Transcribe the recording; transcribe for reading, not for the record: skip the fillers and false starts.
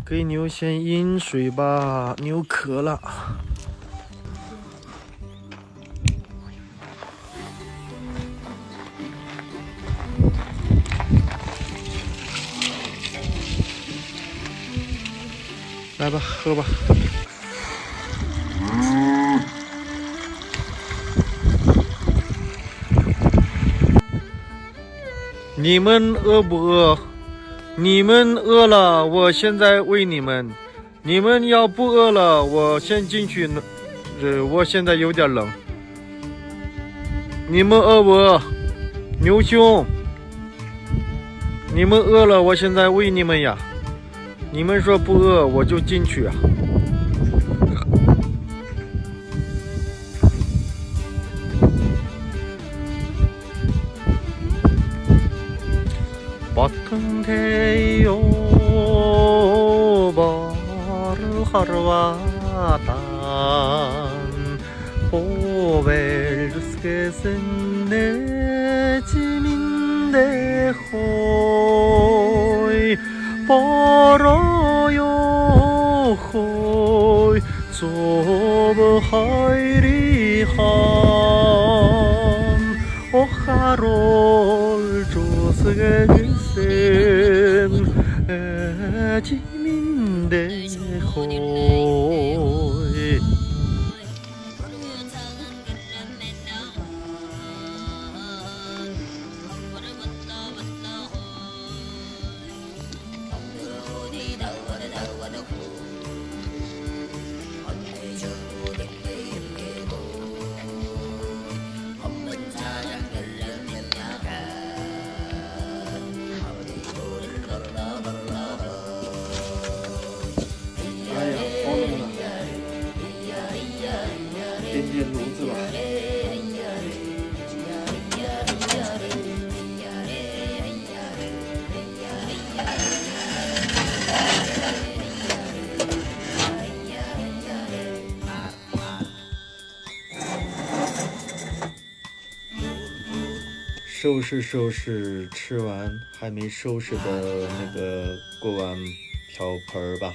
给牛先饮水吧，牛渴了。来吧，喝吧。你们饿不饿？你们饿了，我现在喂你们。你们要不饿了，我先进去。我现在有点冷。你们饿不饿？牛兄，你们饿了，我现在喂你们呀。你们说不饿，我就进去啊。바탕대요 바르하르와단 보벨주스케슨 내지민데 호이 벌어요 호이 조버하이리함 오하롤 조스게주센 에지민데 호이点点炉子吧。收拾收拾，吃完还没收拾的那个锅碗瓢盆吧。